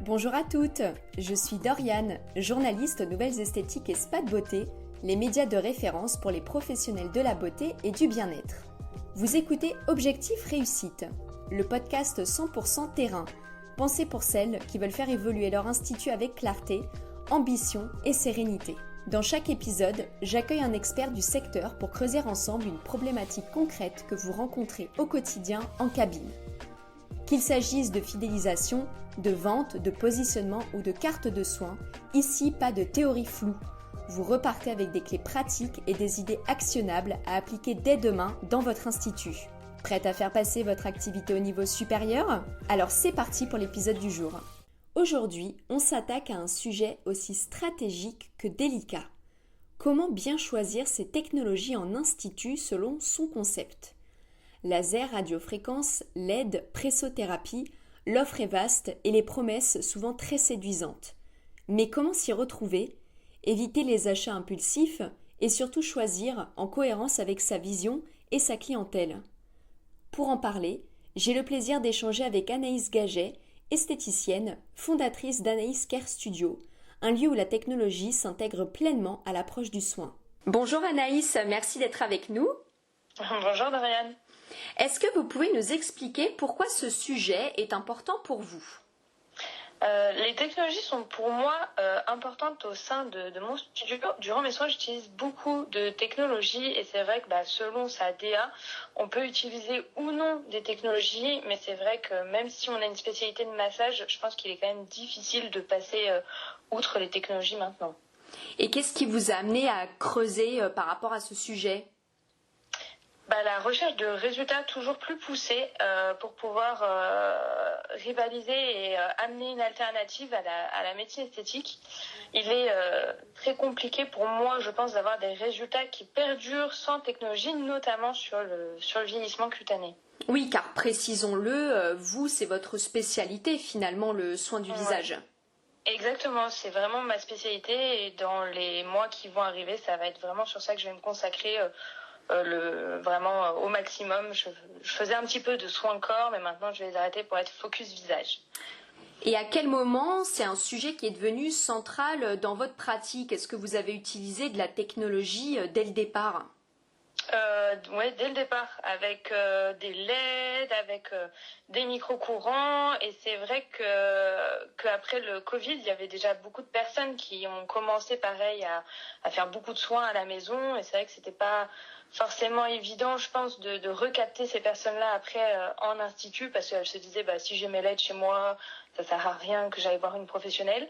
Bonjour à toutes, je suis Doriane, journaliste aux Nouvelles Esthétiques et Spa de Beauté, les médias de référence pour les professionnels de la beauté et du bien-être. Vous écoutez Objectif Réussite, le podcast 100% terrain, pensé pour celles qui veulent faire évoluer leur institut avec clarté, ambition et sérénité. Dans chaque épisode, j'accueille un expert du secteur pour creuser ensemble une problématique concrète que vous rencontrez au quotidien en cabine. Qu'il s'agisse de fidélisation, de vente, de positionnement ou de carte de soins, ici pas de théorie floue. Vous repartez avec des clés pratiques et des idées actionnables à appliquer dès demain dans votre institut. Prête à faire passer votre activité au niveau supérieur ? Alors c'est parti pour l'épisode du jour. Aujourd'hui, on s'attaque à un sujet aussi stratégique que délicat. Comment bien choisir ses technologies en institut selon son concept ? Laser, radiofréquence, LED, pressothérapie, l'offre est vaste et les promesses souvent très séduisantes. Mais comment s'y retrouver ? Éviter les achats impulsifs et surtout choisir en cohérence avec sa vision et sa clientèle. Pour en parler, j'ai le plaisir d'échanger avec Anaïs Gaget, esthéticienne, fondatrice d'Anaïs Care Studio, un lieu où la technologie s'intègre pleinement à l'approche du soin. Bonjour Anaïs, merci d'être avec nous. Bonjour Doriane. Est-ce que vous pouvez nous expliquer pourquoi ce sujet est important pour vous ? Les technologies sont pour moi importantes au sein de mon studio. Durant mes soins, j'utilise beaucoup de technologies et c'est vrai que selon sa DA, on peut utiliser ou non des technologies, mais c'est vrai que même si on a une spécialité de massage, je pense qu'il est quand même difficile de passer outre les technologies maintenant. Et qu'est-ce qui vous a amené à creuser par rapport à ce sujet ? La recherche de résultats toujours plus poussés pour pouvoir rivaliser et amener une alternative à la médecine esthétique. Il est très compliqué pour moi, je pense, d'avoir des résultats qui perdurent sans technologie, notamment sur le vieillissement cutané. Oui, car précisons-le, vous, c'est votre spécialité finalement, le soin du visage. Exactement, c'est vraiment ma spécialité et dans les mois qui vont arriver, ça va être vraiment sur ça que je vais me consacrer vraiment au maximum. Je faisais un petit peu de soins corps, mais maintenant je vais les arrêter pour être focus visage. Et à quel moment c'est un sujet qui est devenu central dans votre pratique ? Est-ce que vous avez utilisé de la technologie dès le départ ? Oui, dès le départ, avec des LED, avec des micro-courants, et c'est vrai qu'après le Covid, il y avait déjà beaucoup de personnes qui ont commencé pareil à faire beaucoup de soins à la maison, et c'est vrai que c'était pas forcément évident, je pense, de recapter ces personnes-là après en institut, parce qu'elles se disaient si j'ai mes LED chez moi, ça sert à rien que j'aille voir une professionnelle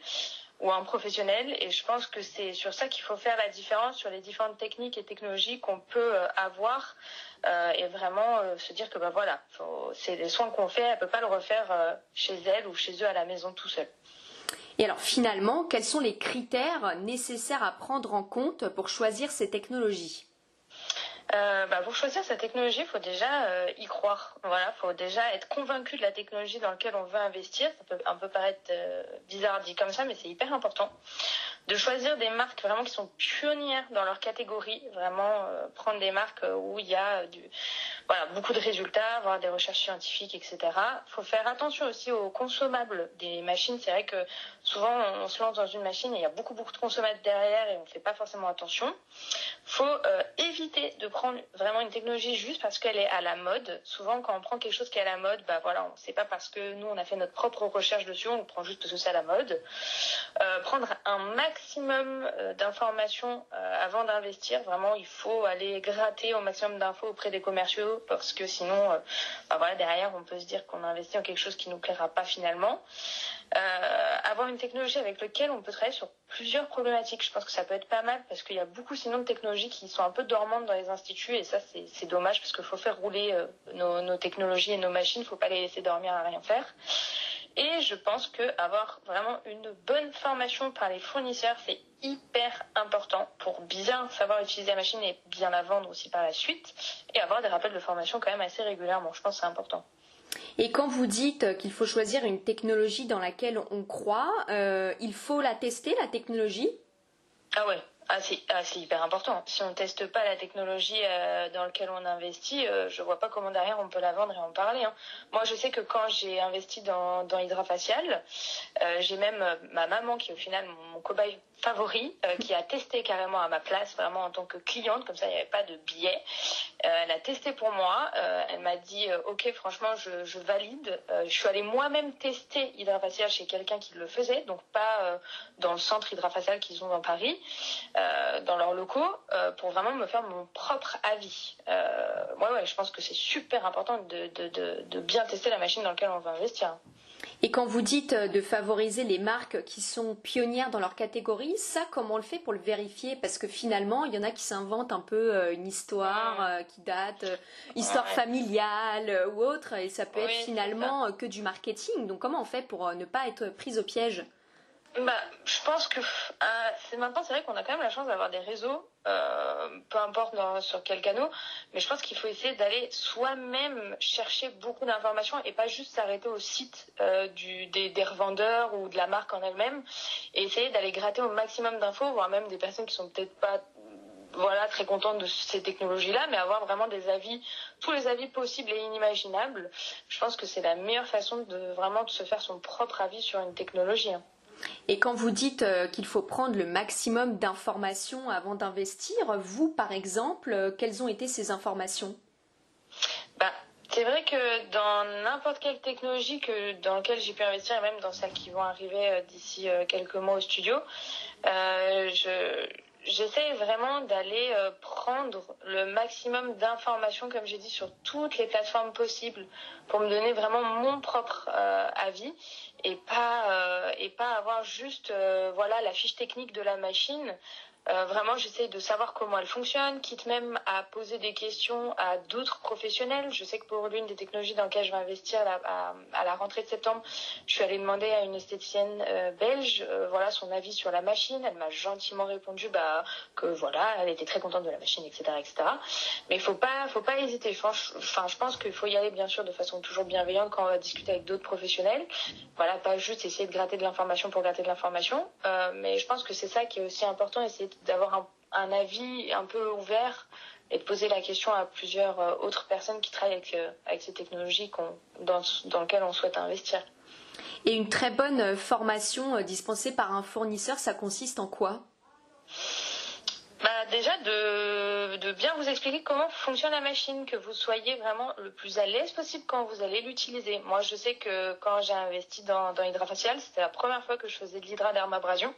ou un professionnel, et je pense que c'est sur ça qu'il faut faire la différence, sur les différentes techniques et technologies qu'on peut avoir, et vraiment se dire que c'est les soins qu'on fait, elle peut pas le refaire chez elle ou chez eux à la maison tout seul. Et alors finalement, quels sont les critères nécessaires à prendre en compte pour choisir ces technologies ? Pour choisir sa technologie, il faut déjà y croire. Voilà, faut déjà être convaincu de la technologie dans laquelle on veut investir. Ça peut un peu paraître bizarre dit comme ça, mais c'est hyper important. De choisir des marques vraiment qui sont pionnières dans leur catégorie, vraiment prendre des marques où il y a beaucoup de résultats, avoir des recherches scientifiques, etc. Il faut faire attention aussi aux consommables des machines. C'est vrai que souvent on se lance dans une machine et il y a beaucoup de consommables derrière et on ne fait pas forcément attention. Il faut éviter de prendre vraiment une technologie juste parce qu'elle est à la mode. Souvent quand on prend quelque chose qui est à la mode, on ne sait pas parce que nous on a fait notre propre recherche dessus, on le prend juste parce que c'est à la mode. Prendre un maximum d'informations avant d'investir. Vraiment, il faut aller gratter au maximum d'infos auprès des commerciaux parce que sinon, derrière, on peut se dire qu'on a investi en quelque chose qui nous plaira pas finalement. Avoir une technologie avec laquelle on peut travailler sur plusieurs problématiques. Je pense que ça peut être pas mal parce qu'il y a beaucoup sinon de technologies qui sont un peu dormantes dans les instituts et ça, c'est dommage parce qu'il faut faire rouler nos technologies et nos machines. Il ne faut pas les laisser dormir à rien faire. Et je pense qu'avoir vraiment une bonne formation par les fournisseurs, c'est hyper important pour bien savoir utiliser la machine et bien la vendre aussi par la suite. Et avoir des rappels de formation quand même assez régulièrement. Je pense que c'est important. Et quand vous dites qu'il faut choisir une technologie dans laquelle on croit, il faut la tester, la technologie ? Ah ouais, C'est hyper important. Si on teste pas la technologie dans laquelle on investit, je vois pas comment derrière on peut la vendre et en parler. Hein. Moi, je sais que quand j'ai investi dans Hydrafacial, j'ai même ma maman qui est au final mon cobaye favori, qui a testé carrément à ma place, vraiment en tant que cliente, comme ça il n'y avait pas de biais. Elle a testé pour moi, elle m'a dit ok, franchement je valide. Je suis allée moi-même tester Hydrafacial chez quelqu'un qui le faisait, donc pas dans le centre Hydrafacial qu'ils ont dans Paris, dans leurs locaux, pour vraiment me faire mon propre avis. Ouais, je pense que c'est super important de bien tester la machine dans laquelle on va investir. Et quand vous dites de favoriser les marques qui sont pionnières dans leur catégorie, ça, comment on le fait pour le vérifier? Parce que finalement, il y en a qui s'inventent un peu une histoire qui date, histoire familiale ou autre, et ça peut être finalement que du marketing. Donc comment on fait pour ne pas être prise au piège? Je pense que maintenant, c'est vrai qu'on a quand même la chance d'avoir des réseaux, peu importe sur quel canal, mais je pense qu'il faut essayer d'aller soi-même chercher beaucoup d'informations et pas juste s'arrêter au site des revendeurs ou de la marque en elle-même, et essayer d'aller gratter au maximum d'infos, voire même des personnes qui sont peut-être pas très contentes de ces technologies-là, mais avoir vraiment des avis, tous les avis possibles et inimaginables. Je pense que c'est la meilleure façon de se faire son propre avis sur une technologie. Hein. Et quand vous dites qu'il faut prendre le maximum d'informations avant d'investir, vous, par exemple, quelles ont été ces informations? C'est vrai que dans n'importe quelle technologie dans laquelle j'ai pu investir, et même dans celles qui vont arriver d'ici quelques mois au studio, j'essaie vraiment d'aller prendre le maximum d'informations, comme j'ai dit, sur toutes les plateformes possibles pour me donner vraiment mon propre avis et pas avoir juste la fiche technique de la machine. Vraiment, j'essaie de savoir comment elle fonctionne, quitte même à poser des questions à d'autres professionnels. Je sais que pour l'une des technologies dans lesquelles je vais investir à la rentrée de septembre, je suis allée demander à une esthéticienne belge son avis sur la machine. Elle m'a gentiment répondu que elle était très contente de la machine, etc., etc. Mais faut pas hésiter. Je pense qu'il faut y aller bien sûr de façon toujours bienveillante quand on va discuter avec d'autres professionnels. Pas juste essayer de gratter de l'information pour gratter de l'information. Mais je pense que c'est ça qui est aussi important, essayer d'avoir un avis un peu ouvert et de poser la question à plusieurs autres personnes qui travaillent avec ces technologies dans lesquelles on souhaite investir. Et une très bonne formation dispensée par un fournisseur, ça consiste en quoi? Déjà de bien vous expliquer comment fonctionne la machine, que vous soyez vraiment le plus à l'aise possible quand vous allez l'utiliser. Moi, je sais que quand j'ai investi dans Hydrafacial, c'était la première fois que je faisais de l'hydradermabrasion.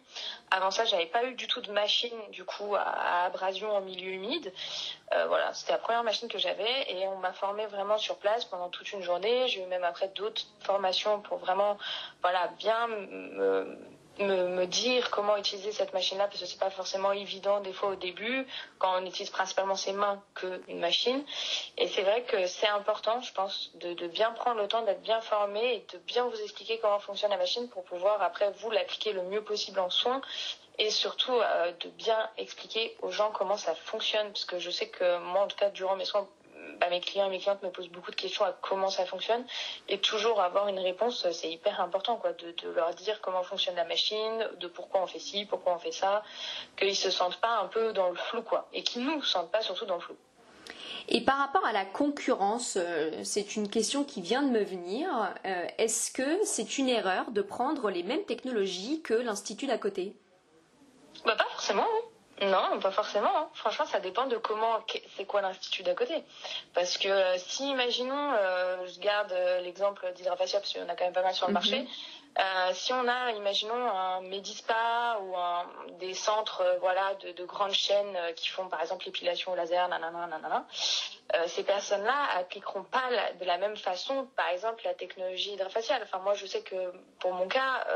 Avant ça, j'avais pas eu du tout de machine du coup à abrasion en milieu humide. C'était la première machine que j'avais et on m'a formé vraiment sur place pendant toute une journée. J'ai eu même après d'autres formations pour vraiment bien me dire comment utiliser cette machine-là, parce que c'est pas forcément évident des fois au début quand on utilise principalement ses mains qu'une machine. Et c'est vrai que c'est important, je pense, de bien prendre le temps d'être bien formé et de bien vous expliquer comment fonctionne la machine pour pouvoir après vous l'appliquer le mieux possible en soins. Et surtout de bien expliquer aux gens comment ça fonctionne, parce que je sais que moi, en tout cas, durant mes soins, mes clients et mes clientes me posent beaucoup de questions à comment ça fonctionne, et toujours avoir une réponse, c'est hyper important, de leur dire comment fonctionne la machine, de pourquoi on fait ci, pourquoi on fait ça, qu'ils se sentent pas un peu dans le flou, et qu'ils nous sentent pas surtout dans le flou. Et par rapport à la concurrence, c'est une question qui vient de me venir. Est-ce que c'est une erreur de prendre les mêmes technologies que l'institut d'à côté? Pas forcément, hein. Non, pas forcément. Hein. Franchement, ça dépend de c'est quoi l'institut d'à côté. Parce que si, imaginons, je garde l'exemple d'Hydrafacial, parce qu'il y en a quand même pas mal sur le marché. Si on a, imaginons, un Medispa ou des centres de grandes chaînes qui font par exemple l'épilation au laser, ces personnes-là appliqueront pas de la même façon, par exemple, la technologie Hydrafacial. Enfin, moi, je sais que pour mon cas,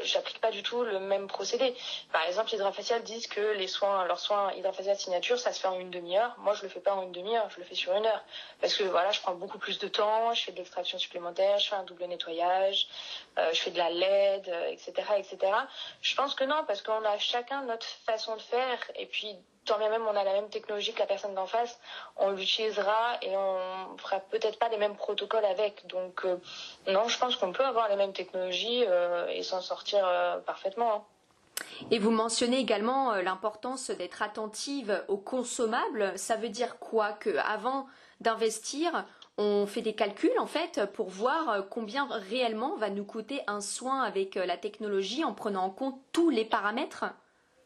j'applique pas du tout le même procédé. Par exemple, Hydrafacial disent que leurs soins Hydrafacial signature, ça se fait en une demi-heure. Moi, je le fais pas en une demi-heure, je le fais sur une heure. Parce que je prends beaucoup plus de temps, je fais de l'extraction supplémentaire, je fais un double nettoyage, je fais de la LED, etc., etc. Je pense que non, parce qu'on a chacun notre façon de faire, et puis tant bien même on a la même technologie que la personne d'en face, on l'utilisera et on fera peut-être pas les mêmes protocoles avec. Donc non, je pense qu'on peut avoir les mêmes technologies et s'en sortir parfaitement. Hein. Et vous mentionnez également l'importance d'être attentive aux consommables. Ça veut dire quoi? Qu'avant d'investir, on fait des calculs en fait pour voir combien réellement va nous coûter un soin avec la technologie en prenant en compte tous les paramètres?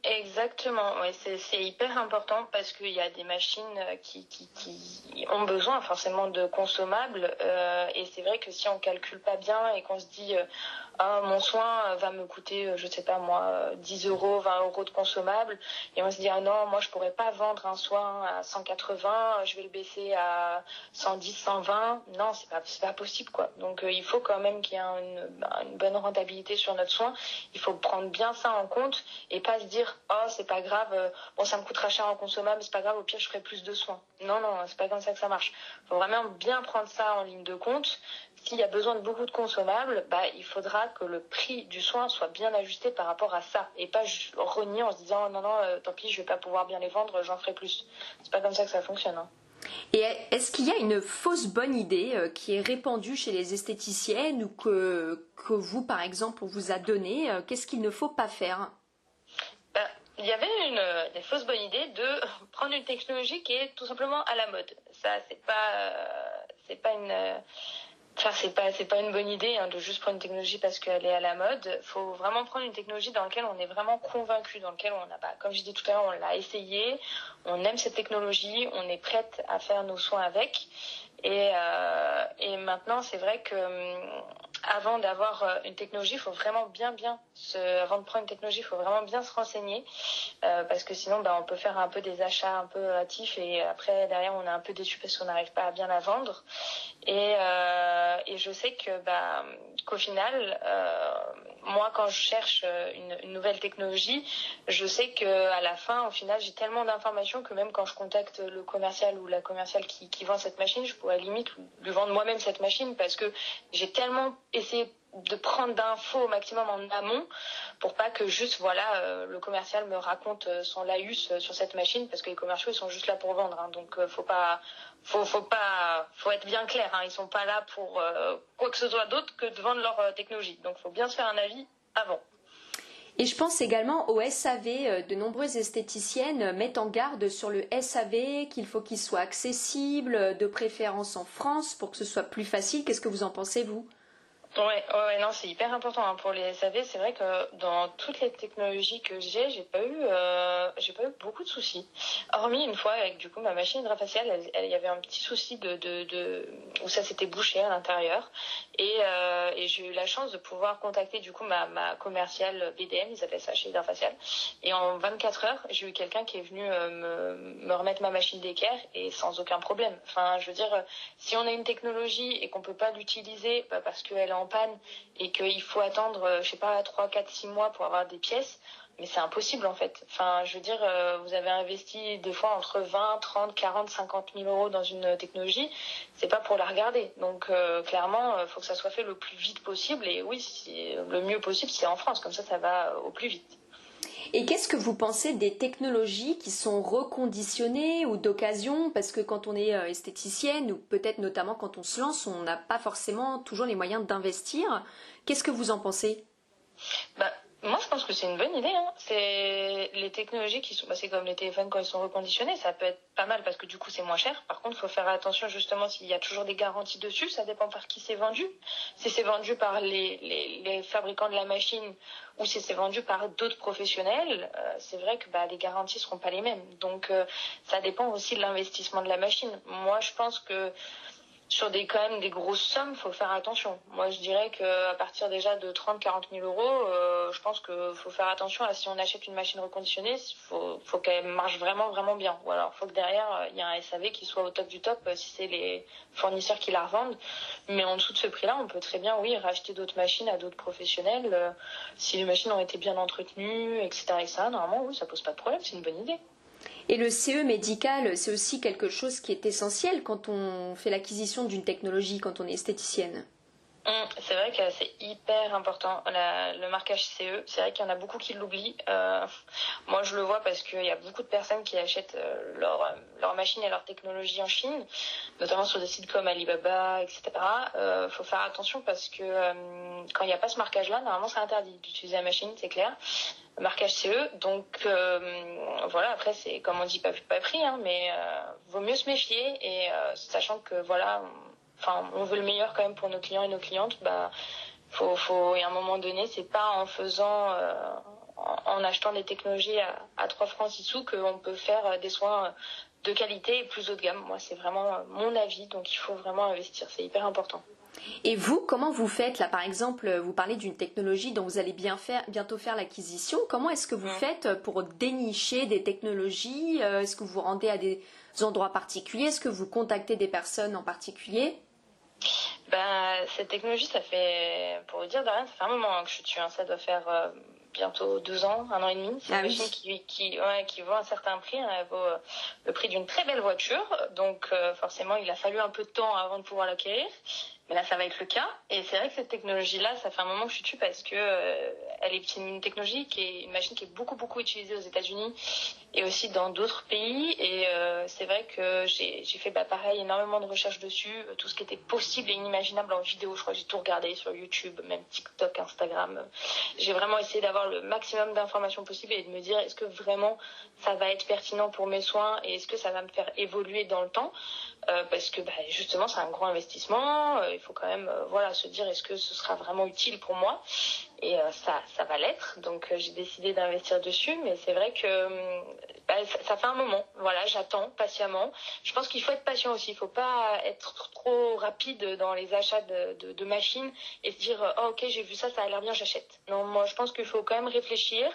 Exactement, ouais, c'est hyper important parce qu'il y a des machines qui ont besoin forcément de consommables et c'est vrai que si on calcule pas bien et qu'on se dit ah, mon soin va me coûter, je sais pas moi, 10 euros, 20 euros de consommables et on se dit ah non, moi je pourrais pas vendre un soin à 180, je vais le baisser à 110, 120, non, c'est pas possible quoi. Donc il faut quand même qu'il y ait une bonne rentabilité sur notre soin, il faut prendre bien ça en compte et pas se dire oh c'est pas grave, bon ça me coûtera cher en consommable, c'est pas grave, au pire je ferai plus de soins. Non, c'est pas comme ça que ça marche. Faut vraiment bien prendre ça en ligne de compte. S'il y a besoin de beaucoup de consommables, il faudra que le prix du soin soit bien ajusté par rapport à ça et pas renier en se disant non, tant pis, je vais pas pouvoir bien les vendre, j'en ferai plus. C'est pas comme ça que ça fonctionne. Hein. Et est-ce qu'il y a une fausse bonne idée qui est répandue chez les esthéticiennes ou que vous, par exemple, on vous a donné? Qu'est-ce qu'il ne faut pas faire? Il y avait des fausses bonnes idées de prendre une technologie qui est tout simplement à la mode. Ça, c'est pas une bonne idée de juste prendre une technologie parce qu'elle est à la mode. Faut vraiment prendre une technologie dans laquelle on est vraiment convaincu, dans laquelle on a pas, comme je dis tout à l'heure, on l'a essayé, on aime cette technologie, on est prête à faire nos soins avec. Et maintenant, c'est vrai que avant d'avoir une technologie, il faut vraiment avant de prendre une technologie, il faut vraiment bien se renseigner parce que sinon, on peut faire un peu des achats un peu hâtifs et après derrière, on est un peu déçu parce qu'on n'arrive pas à bien la vendre. Et je sais que qu'au final, moi, quand je cherche une nouvelle technologie, je sais que à la fin, au final, j'ai tellement d'informations que même quand je contacte le commercial ou la commerciale qui vend cette machine, je pourrais limite lui vendre moi-même cette machine parce que j'ai tellement essayé de prendre d'infos au maximum en amont pour pas que juste le commercial me raconte son laïus sur cette machine parce que les commerciaux ils sont juste là pour vendre hein, donc faut être bien clair hein, ils sont pas là pour quoi que ce soit d'autre que de vendre leur technologie donc faut bien se faire un avis avant. Et je pense également au SAV. De nombreuses esthéticiennes mettent en garde sur le SAV, qu'il faut qu'il soit accessible, de préférence en France, pour que ce soit plus facile. Qu'est-ce que vous en pensez, vous? Ouais, non, c'est hyper important hein, pour les SAV. C'est vrai que dans toutes les technologies que j'ai pas eu beaucoup de soucis. Hormis une fois avec du coup ma machine hydrofaciale, il y avait un petit souci de où ça s'était bouché à l'intérieur et j'ai eu la chance de pouvoir contacter du coup ma commerciale BDM, ils appellent ça chez Hydrofacial. Et en 24 heures, j'ai eu quelqu'un qui est venu me remettre ma machine d'équerre et sans aucun problème. Enfin, je veux dire, si on a une technologie et qu'on peut pas l'utiliser parce qu'elle est en panne et qu'il faut attendre, je sais pas, 3, 4, 6 mois pour avoir des pièces, mais c'est impossible en fait. Enfin, je veux dire, vous avez investi des fois entre 20, 30, 40, 50 000 euros dans une technologie, c'est pas pour la regarder. Donc clairement, faut que ça soit fait le plus vite possible et oui, le mieux possible, c'est en France, comme ça va au plus vite. Et qu'est-ce que vous pensez des technologies qui sont reconditionnées ou d'occasion? Parce que quand on est esthéticienne, ou peut-être notamment quand on se lance, on n'a pas forcément toujours les moyens d'investir. Qu'est-ce que vous en pensez? Moi, je pense que c'est une bonne idée. Hein. C'est les technologies qui sont, c'est comme les téléphones quand ils sont reconditionnés, ça peut être pas mal parce que du coup c'est moins cher. Par contre, il faut faire attention justement s'il y a toujours des garanties dessus. Ça dépend par qui c'est vendu. Si c'est vendu par les fabricants de la machine ou si c'est vendu par d'autres professionnels, c'est vrai que les garanties seront pas les mêmes. Donc ça dépend aussi de l'investissement de la machine. Moi, je pense que sur quand même des grosses sommes, faut faire attention. Moi, je dirais qu'à partir déjà de 30-40 000 euros, je pense qu'il faut faire attention à si on achète une machine reconditionnée, faut qu'elle marche vraiment, vraiment bien. Ou alors, faut que derrière, il y a un SAV qui soit au top du top si c'est les fournisseurs qui la revendent. Mais en dessous de ce prix-là, on peut très bien, oui, racheter d'autres machines à d'autres professionnels. Si les machines ont été bien entretenues, etc., normalement, oui, ça pose pas de problème, c'est une bonne idée. Et le CE médical, c'est aussi quelque chose qui est essentiel quand on fait l'acquisition d'une technologie, quand on est esthéticienne. C'est vrai que c'est hyper important, le marquage CE. C'est vrai qu'il y en a beaucoup qui l'oublient. Moi, je le vois parce qu'il y a beaucoup de personnes qui achètent leur machine et leur technologie en Chine, notamment sur des sites comme Alibaba, etc. Faut faire attention parce que quand il n'y a pas ce marquage-là, normalement, c'est interdit d'utiliser la machine, c'est clair. marquage CE. Donc voilà, après c'est comme on dit pas vu pas pris, hein, mais vaut mieux se méfier et sachant que voilà, on veut le meilleur quand même pour nos clients et nos clientes. Faut et à un moment donné, c'est pas en faisant en achetant des technologies à 3 francs 6 sous qu'on peut faire des soins de qualité et plus haut de gamme. Moi, c'est vraiment mon avis, donc il faut vraiment investir, c'est hyper important. Et vous, comment vous faites là, par exemple, vous parlez d'une technologie dont vous allez bientôt faire l'acquisition. Comment est-ce que vous faites pour dénicher des technologies? Est-ce que vous vous rendez à des endroits particuliers? Est-ce que vous contactez des personnes en particulier? Cette technologie, ça fait, pour vous dire, Dorian, ça fait un moment que je suis dessus. Ça doit faire bientôt 2 ans, 1 an et demi. C'est une machine qui vaut un certain prix. Elle vaut le prix d'une très belle voiture. Donc forcément, il a fallu un peu de temps avant de pouvoir l'acquérir. Mais là, ça va être le cas. Et c'est vrai que cette technologie-là, ça fait un moment que je suis dessus parce que elle est une technologie qui est une machine qui est beaucoup utilisée aux États-Unis et aussi dans d'autres pays. Et c'est vrai que j'ai fait pareil, énormément de recherches dessus, tout ce qui était possible et inimaginable en vidéo. Je crois que j'ai tout regardé sur YouTube, même TikTok, Instagram. J'ai vraiment essayé d'avoir le maximum d'informations possibles et de me dire est-ce que vraiment ça va être pertinent pour mes soins et est-ce que ça va me faire évoluer dans le temps, parce que justement c'est un gros investissement. Il faut quand même se dire est-ce que ce sera vraiment utile pour moi, et ça va l'être. Donc j'ai décidé d'investir dessus, mais c'est vrai que ça fait un moment. Voilà, j'attends patiemment. Je pense qu'il faut être patient aussi. Il faut pas être trop rapide dans les achats de machines et se dire oh, ok, j'ai vu ça a l'air bien, j'achète. Non, moi je pense qu'il faut quand même réfléchir.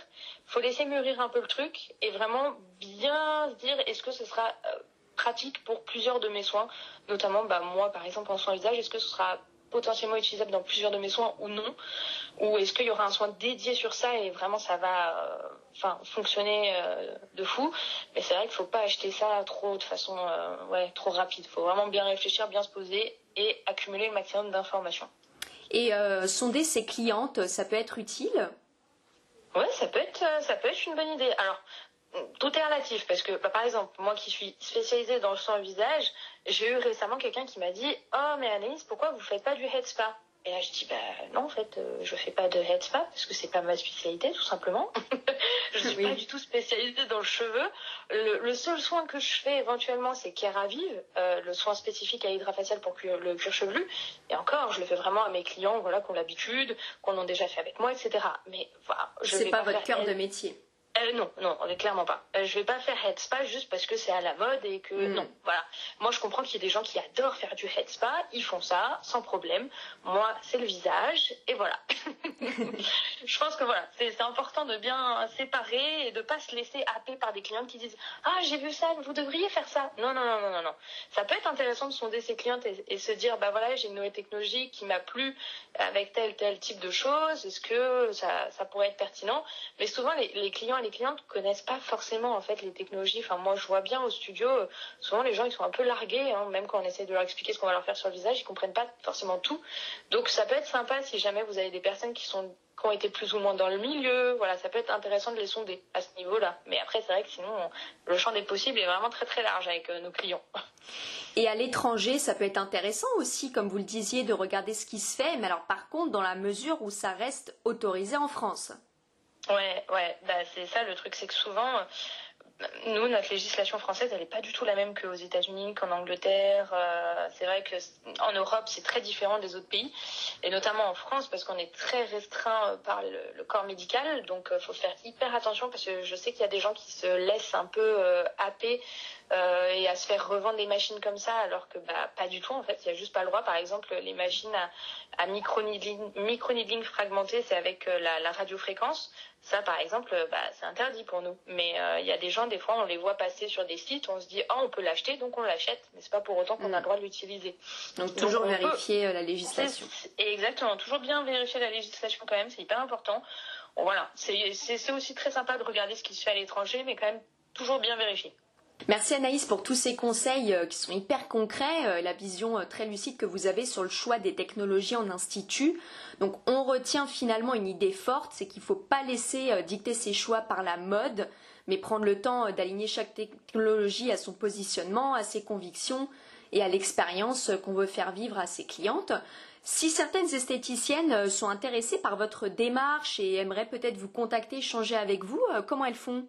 Il faut laisser mûrir un peu le truc et vraiment bien se dire est-ce que ce sera pratique pour plusieurs de mes soins, notamment moi par exemple en soins visage, est-ce que ce sera potentiellement utilisable dans plusieurs de mes soins ou non, ou est-ce qu'il y aura un soin dédié sur ça et vraiment ça va fonctionner de fou. Mais c'est vrai qu'il faut pas acheter ça trop de façon trop rapide. Il faut vraiment bien réfléchir, bien se poser et accumuler le maximum d'informations. Et sonder ses clientes, ça peut être utile? Ouais, ça peut être une bonne idée. Alors tout est relatif parce que par exemple moi qui suis spécialisée dans le soin au visage, j'ai eu récemment quelqu'un qui m'a dit oh mais Anaïs, pourquoi vous faites pas du head spa? Et là je dis non, en fait je fais pas de head spa parce que c'est pas ma spécialité, tout simplement. Je suis pas du tout spécialisée dans le cheveu. Le seul soin que je fais éventuellement c'est Keravive, le soin spécifique à l'hydrafacial pour le cuir chevelu, et encore je le fais vraiment à mes clients qui ont l'habitude, qu'on a déjà fait avec moi, etc. Mais voilà, c'est pas votre cœur de métier. Non, clairement pas. Je vais pas faire head spa juste parce que c'est à la mode et que non, voilà. Moi, je comprends qu'il y a des gens qui adorent faire du head spa, ils font ça sans problème. Moi, c'est le visage et voilà. Je pense que voilà, c'est important de bien séparer et de pas se laisser happer par des clientes qui disent ah j'ai vu ça, vous devriez faire ça. Non. Ça peut être intéressant de sonder ses clientes et se dire voilà, j'ai une nouvelle technologie qui m'a plu avec tel type de choses. Est-ce que ça pourrait être pertinent? Mais souvent les clients et les clientes connaissent pas forcément en fait les technologies. Enfin moi je vois bien au studio, souvent les gens ils sont un peu largués, même quand on essaie de leur expliquer ce qu'on va leur faire sur le visage, ils comprennent pas forcément tout. Donc ça peut être sympa si jamais vous avez des personnes qui ont été plus ou moins dans le milieu, voilà, ça peut être intéressant de les sonder à ce niveau-là. Mais après c'est vrai que sinon le champ des possibles est vraiment très très large avec nos clients. Et à l'étranger, ça peut être intéressant aussi, comme vous le disiez, de regarder ce qui se fait, mais alors par contre dans la mesure où ça reste autorisé en France. Ouais, c'est ça le truc, c'est que souvent, nous, notre législation française, elle n'est pas du tout la même qu'aux États-Unis, qu'en Angleterre. C'est vrai qu'en Europe, c'est très différent des autres pays, et notamment en France, parce qu'on est très restreint par le corps médical. Donc, il faut faire hyper attention, parce que je sais qu'il y a des gens qui se laissent un peu happer et à se faire revendre des machines comme ça, alors que pas du tout. En fait, il n'y a juste pas le droit. Par exemple, les machines à micro-needling fragmenté, c'est avec la radiofréquence. Ça, par exemple, c'est interdit pour nous. Mais il y a des gens, des fois, on les voit passer sur des sites, on se dit on peut l'acheter, donc on l'achète. Mais c'est pas pour autant qu'on a le droit de l'utiliser. Donc toujours vérifier la législation. Exactement, toujours bien vérifier la législation quand même, c'est hyper important. Bon, voilà, c'est aussi très sympa de regarder ce qui se fait à l'étranger, mais quand même toujours bien vérifier. Merci Anaïs pour tous ces conseils qui sont hyper concrets, la vision très lucide que vous avez sur le choix des technologies en institut. Donc on retient finalement une idée forte, c'est qu'il ne faut pas laisser dicter ses choix par la mode, mais prendre le temps d'aligner chaque technologie à son positionnement, à ses convictions et à l'expérience qu'on veut faire vivre à ses clientes. Si certaines esthéticiennes sont intéressées par votre démarche et aimeraient peut-être vous contacter, échanger avec vous, comment elles font?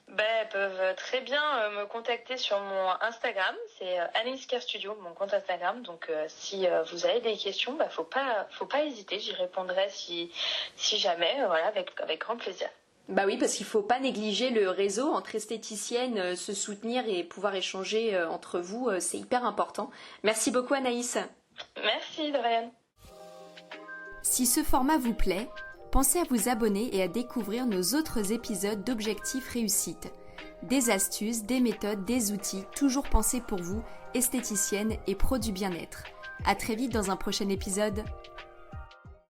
Elles peuvent très bien me contacter sur mon Instagram, c'est Anaïs Care Studio, mon compte Instagram. Donc si vous avez des questions, faut pas hésiter, j'y répondrai si jamais, voilà, avec grand plaisir. Bah oui, parce qu'il faut pas négliger le réseau entre esthéticiennes, se soutenir et pouvoir échanger entre vous, c'est hyper important. Merci beaucoup Anaïs. Merci Dorian. Si ce format vous plaît, pensez à vous abonner et à découvrir nos autres épisodes d'Objectif Réussite. Des astuces, des méthodes, des outils, toujours pensés pour vous, esthéticiennes et pros du bien-être. À très vite dans un prochain épisode.